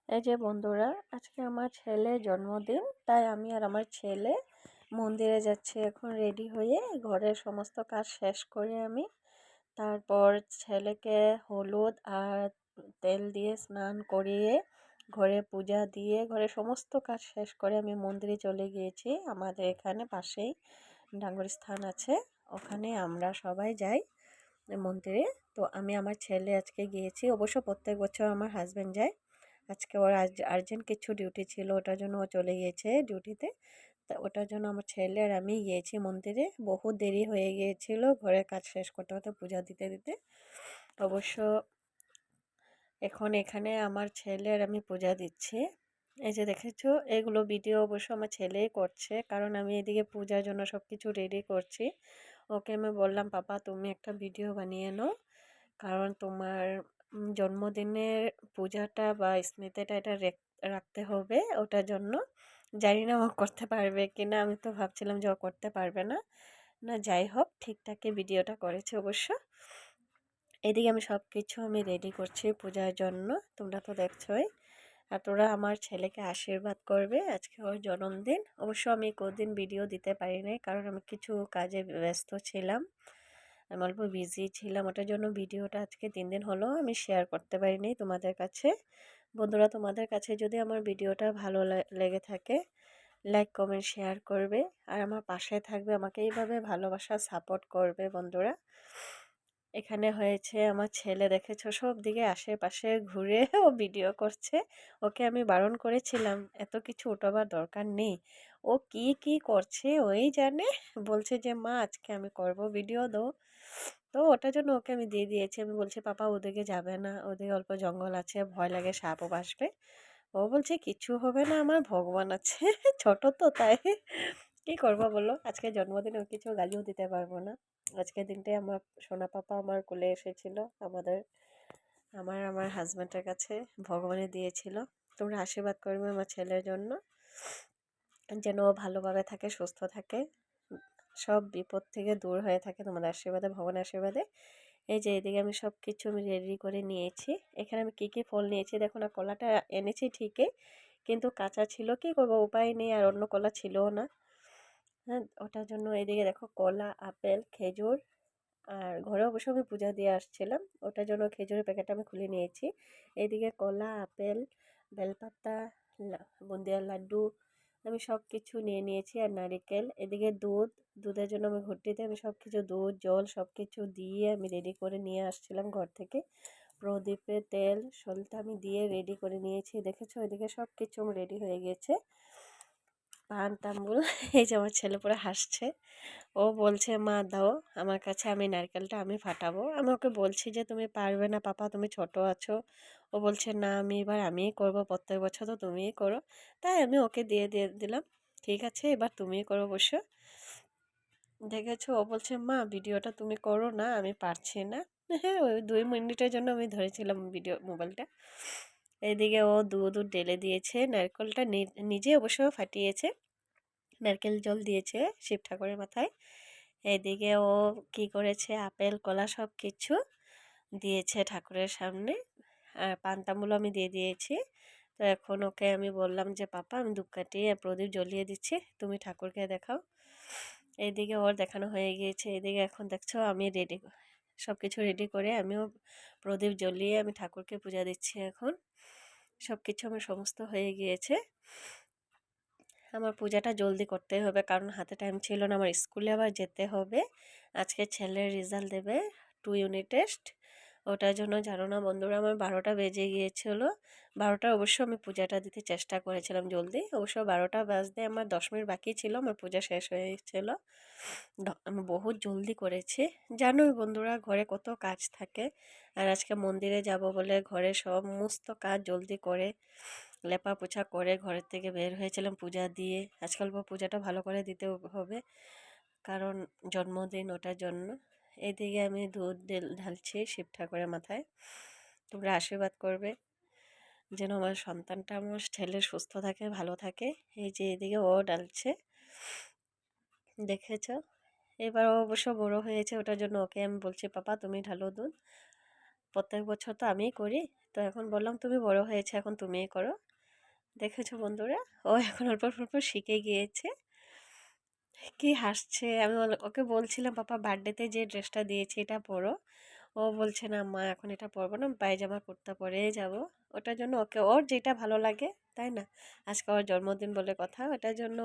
এই যে বন্ধুরা, আজকে আমার ছেলের জন্মদিন, তাই আমি আর আমার ছেলে মন্দিরে যাচ্ছি। এখন রেডি হয়ে ঘরের সমস্ত কাজ শেষ করে আমি তারপর ছেলেকে হলুদ আর তেল দিয়ে স্নান করিয়ে ঘরে পূজা দিয়ে ঘরের সমস্ত কাজ শেষ করে আমি মন্দিরে চলে গিয়েছি। আমাদের এখানে পাশেই ডাঙ্গর স্থান আছে, ওখানে আমরা সবাই যাই মন্দিরে। তো আমি আমার ছেলে আজকে গিয়েছি, অবশ্য প্রত্যেক বছর আমার হাজব্যান্ড যায়। আজকে ওর আর্জেন্ট কিছু ডিউটি ছিল, ওটার জন্য ও চলে গিয়েছে ডিউটিতে। তা ওটার জন্য আমার ছেলে আর আমি গিয়েছি মন্দিরে। বহু দেরি হয়ে গিয়েছিল ঘরের কাজ শেষ করতে করতে, পূজা দিতে দিতে। অবশ্য এখন এখানে আমার ছেলে আর আমি পূজা দিচ্ছি। এই যে দেখেছো, এগুলো ভিডিও অবশ্য আমার ছেলেই করছে, কারণ আমি এদিকে পূজার জন্য সব কিছু রেডি করছি। ওকে আমি বললাম, পাপা তুমি একটা ভিডিও বানিয়ে নাও, কারণ তোমার জন্মদিনের পূজাটা বা স্মৃতিটা এটা রাখতে হবে। ওটার জন্য জানি না ও করতে পারবে কিনা, আমি তো ভাবছিলাম যে ও করতে পারবে না। না যাই হোক, ঠিকঠাকই ভিডিওটা করেছে অবশ্য। এদিকে আমি সব কিছু রেডি করছি পূজার জন্য, তোমরা তো দেখছোই। আর তোরা আমার ছেলেকে আশীর্বাদ করবে, আজকে ওর জন্মদিন। অবশ্য আমি কদিন ভিডিও দিতে পারি নাই, কারণ আমি কিছু কাজে ব্যস্ত ছিলাম, আমি অল্প বিজি ছিলাম। ওটার জন্য ভিডিওটা আজকে 3 দিন হলো আমি শেয়ার করতে পারিনি তোমাদের কাছে। বন্ধুরা, তোমাদের কাছে যদি আমার ভিডিওটা ভালো লেগে থাকে, লাইক কমেন্ট শেয়ার করবে আর আমার পাশে থাকবে, আমাকে এইভাবে ভালোবাসা সাপোর্ট করবে বন্ধুরা। এখানে হয়েছে আমার ছেলে, দেখেছো সব দিকে আশেপাশে ঘুরে ও ভিডিও করছে। ওকে আমি বারণ করেছিলাম এত কিছু ওঠাবার দরকার নেই, ও কি কি করছে ওই জানে। বলছে যে মা আজকে আমি করব, ভিডিও দাও। তো ওটার জন্য ওকে আমি দিয়ে দিয়েছি। আমি বলছি, পাপা ওদিকে যাবে না, ওদিকে অল্প জঙ্গল আছে, ভয় লাগে, সাপও আসবে। ও বলছে কিছু হবে না, আমার ভগবান আছে। ছোট তো তাই কি করবো বলো, আজকে জন্মদিনে কিছু গালিও দিতে পারবো না। আজকের দিনটাই আমার সোনা পাপা আমার কোলে এসেছিল, আমাদের আমার আমার হাজব্যান্ডের কাছে ভগবানে দিয়েছিল। তোমরা আশীর্বাদ করবে আমার ছেলের জন্য, যেন ও ভালোভাবে থাকে, সুস্থ থাকে, সব বিপদ থেকে দূর হয়ে থাকে তোমাদের আশীর্বাদে, ভগবানের আশীর্বাদে। এই যে এদিকে আমি সব কিছু রেডি করে নিয়েছি। এখানে আমি কি কি ফল নিয়েছি দেখো না, কলাটা এনেছি ঠিকই, কিন্তু কাঁচা ছিল, কি করবো উপায় নেই, আর অন্য কলা ছিলও না। হ্যাঁ, ওটার জন্য এদিকে দেখো কলা, আপেল, খেজুর, আর ঘরে অবশ্য আমি পূজা দিয়ে আসছিলাম, ওটার জন্য খেজুরের প্যাকেটটা আমি খুলে নিয়েছি। এইদিকে কলা, আপেল, বেলপাতা, বুন্দিয়ার লাড্ডু আমি সব কিছু নিয়ে নিয়েছি, আর নারিকেল। এদিকে দুধ, দুধের জন্য আমি ঘটিতে আমি সব কিছু দুধ, জল সব কিছু দিয়ে আমি রেডি করে নিয়ে আসছিলাম ঘর থেকে। প্রদীপে তেল সলটা আমি দিয়ে রেডি করে নিয়েছি, দেখেছো এদিকে সব কিছু রেডি হয়ে গেছে। পান তাম্বুল এই যে আমার ছেলে পুরো হাসছে। ও বলছে মা দাও আমার কাছে, আমি নারকেলটা আমি ফাটাবো। আমি ওকে বলছি যে তুমি পারবে না পাপা, তুমি ছোট আছো। ও বলছে না, আমি এবার আমিই করবো, প্রত্যেক বছর তো তুমিই করো। তাই আমি ওকে দিয়ে দিয়ে দিলাম, ঠিক আছে এবার তুমিই করো অবশ্য। দেখেছো, ও বলছে মা ভিডিওটা তুমি করো না, আমি পারছি না। হ্যাঁ, ওই 2 মিনিটের জন্য আমি ধরেছিলাম ভিডিও মোবাইলটা। এদিকে ও দুধ ঢেলে দিয়েছে, নারকেলটা নিজে অবশ্য ফাটিয়েছে, নারকেল জল দিয়েছে শিব ঠাকুরের মাথায়। এদিকে ও কি করেছে, আপেল কলা সব কিছু দিয়েছে ঠাকুরের সামনে, আর পান তাম্বুল আমি দিয়ে দিয়েছি। তো এখন ওকে আমি বললাম যে পাপা আমি ধূপকাঠি আর প্রদীপ জ্বলিয়ে দিচ্ছি, তুমি ঠাকুরকে দেখাও। এইদিকে ওর দেখানো হয়ে গিয়েছে। এদিকে এখন দেখছো আমি রেডি, সব কিছু রেডি করে আমিও প্রদীপ জ্বলিয়ে আমি ঠাকুরকে পূজা দিচ্ছি। এখন সব কিছু আমার সমস্ত হয়ে গিয়েছে। আমার পূজাটা জলদি করতে হবে, কারণ হাতে টাইম ছিল না, আমার স্কুলে আবার যেতে হবে। আজকে ছেলের রেজাল্ট দেবে, 2 ইউনিট টেস্ট। ওটার জন্য জানো না বন্ধুরা, আমার 12টা বেজে গিয়েছিল। 12টা অবশ্য আমি পূজাটা দিতে চেষ্টা করেছিলাম জলদি, অবশ্য 12টা বাজতে আমার 10 মিনিট বাকি ছিল, আমার পূজা শেষ হয়েছিল। আমি বহুত জলদি করেছি। জানোই বন্ধুরা ঘরে কত কাজ থাকে, আর আজকে মন্দিরে যাব বলে ঘরে সমস্ত কাজ জলদি করে লেপা পোছা করে ঘরের থেকে বের হয়েছিলাম পূজা দিয়ে। আজকাল পূজাটা ভালো করে দিতে হবে, কারণ জন্মদিন ওটার জন্য। এদিকে আমি দুধ ঢালছি শিব ঠাকুরের মাথায়। তোমরা আশীর্বাদ করবে যেন আমার সন্তানটা, আমার ছেলে সুস্থ থাকে, ভালো থাকে। এই যে এদিকে ও ডালছে, দেখেছ। এবার ও অবশ্য বড় হয়েছে, ওটার জন্য ওকে আমি বলছি পাপা তুমি ঢালো দুধ। প্রত্যেক বছর তো আমিই করি। তো এখন বললাম তুমি বড় হয়েছে, এখন তুমিই করো। দেখেছো বন্ধুরা, ও এখন অল্প অল্প শিখে গিয়েছে। কি হাসছে! আমি ওকে বলছিলাম পাপা বার্থডেতে যে ড্রেসটা দিয়েছি এটা পরো। ও বলছে না মা এখন এটা পরবো না, পায়জামা কুর্তা পরেই যাব। ওটার জন্য ওকে ওর যেটা ভালো লাগে, তাই না? আজকে ওর জন্মদিন বলে কথা, ওটার জন্য